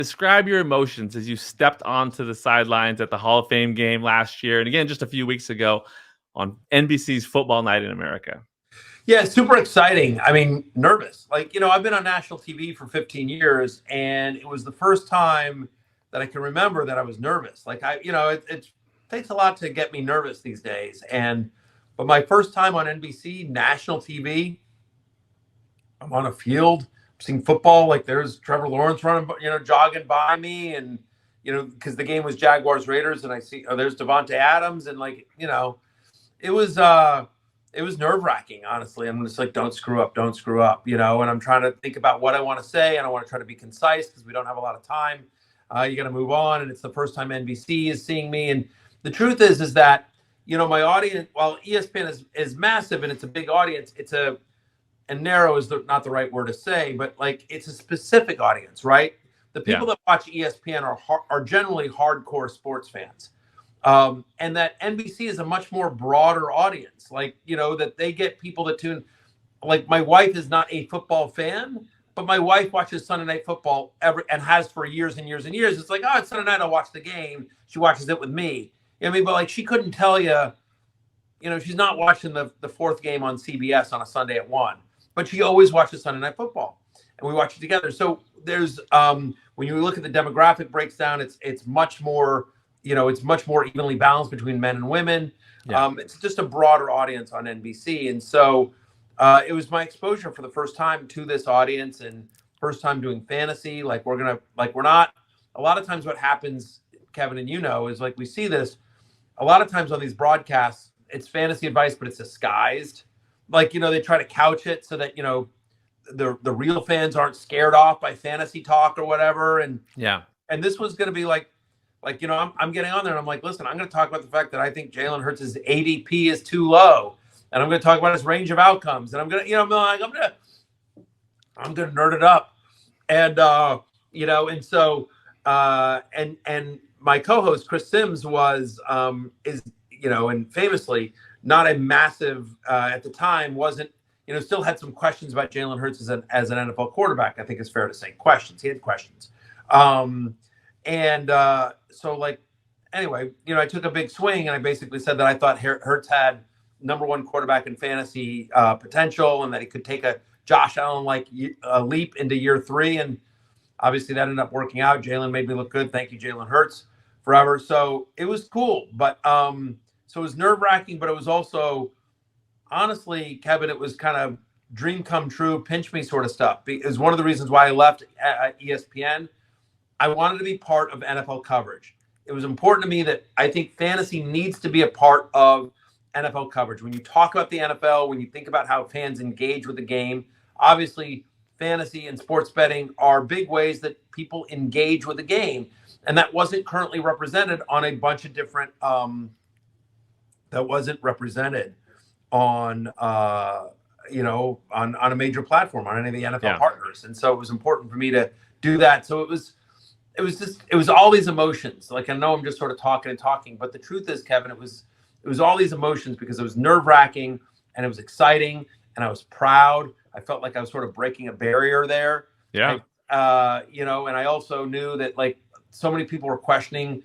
Describe your emotions as you stepped onto the sidelines at the Hall of Fame game last year, and again just a few weeks ago on NBC's Football Night in America. Yeah, super exciting. I mean, nervous. Like, I've been on national TV for 15 years, and it was the first time that I can remember that I was nervous. Like, it takes a lot to get me nervous these days. But my first time on NBC, national TV, I'm on a field, I'm seeing football. Like, there's Trevor Lawrence running, jogging by me, and because the game was Jaguars Raiders, and I see, there's Devontae Adams, and it was nerve wracking, honestly. I'm just like, don't screw up, and I'm trying to think about what I want to say, and I want to try to be concise because we don't have a lot of time. You got to move on, and it's the first time NBC is seeing me. And the truth is that, my audience, while ESPN is massive and it's a big audience, and narrow is not the right word to say, but like, it's a specific audience, right? The people that watch ESPN are generally hardcore sports fans. And that NBC is a much more broader audience, that they get people that tune. Like, my wife is not a football fan, but my wife watches Sunday Night Football and has for years and years and years. It's like, oh, it's Sunday night, I'll watch the game. She watches it with me. You know what I mean? But like, she couldn't tell you, she's not watching the fourth game on CBS on a Sunday at 1, but she always watches Sunday Night Football, and we watch it together. So there's, when you look at the demographic breaks down, it's much more, it's much more evenly balanced between men and women. Yeah. It's just a broader audience on NBC. And so it was my exposure for the first time to this audience, and first time doing fantasy. We're not, a lot of times what happens, Kevin, and is like, we see this a lot of times on these broadcasts, it's fantasy advice, but it's disguised. They try to couch it so that, the real fans aren't scared off by fantasy talk or whatever. And yeah. And this was going to be I'm getting on there and I'm like, listen, I'm going to talk about the fact that I think Jalen Hurts' ADP is too low, and I'm going to talk about his range of outcomes, and I'm going to, I'm going to nerd it up, and and so and my co-host Chris Sims is and famously not a massive at the time, wasn't, still had some questions about Jalen Hurts as an NFL quarterback. I think it's fair to say questions. He had questions. So anyway, I took a big swing, and I basically said that I thought Hurts had number one quarterback in fantasy potential, and that he could take a Josh Allen leap into year 3. And obviously that ended up working out. Jalen made me look good. Thank you, Jalen Hurts, forever. So it was cool, but so it was nerve wracking, but it was also, honestly, Kevin, it was kind of dream come true, pinch me sort of stuff. It was one of the reasons why I left ESPN. I wanted to be part of NFL coverage. It was important to me that I think fantasy needs to be a part of NFL coverage. When you talk about the NFL, when you think about how fans engage with the game, obviously fantasy and sports betting are big ways that people engage with the game. And that wasn't currently represented on a bunch of different, that wasn't represented on, on a major platform, on any of the NFL partners. And so it was important for me to do that. So it was all these emotions. I know I'm just sort of talking, but the truth is, Kevin, it was all these emotions because it was nerve wracking, and it was exciting, and I was proud. I felt like I was sort of breaking a barrier there. Yeah. And I also knew that so many people were questioning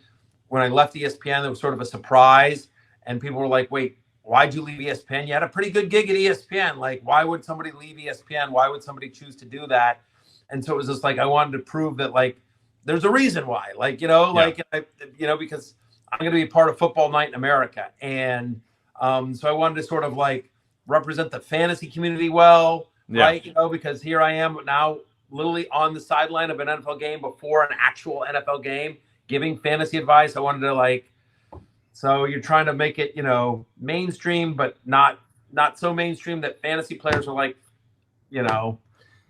when I left ESPN. There was sort of a surprise, and people were like, wait, why'd you leave ESPN? You had a pretty good gig at ESPN. Why would somebody leave ESPN? Why would somebody choose to do that? And so it was just I wanted to prove that there's a reason why, because I'm going to be part of Football Night in America. And so I wanted to sort of represent the fantasy community well, right? Because here I am now literally on the sideline of an NFL game before an actual NFL game, giving fantasy advice. I wanted to so you're trying to make it, mainstream, but not so mainstream that fantasy players are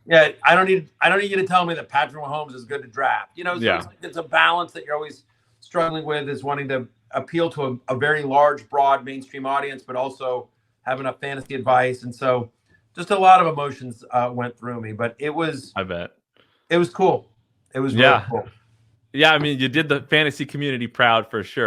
yeah, I don't need you to tell me that Patrick Mahomes is good to draft. So it's a balance that you're always struggling with, is wanting to appeal to a very large, broad mainstream audience, but also have enough fantasy advice. And so just a lot of emotions went through me, but I bet it was cool. It was really cool. Yeah. I mean, you did the fantasy community proud for sure.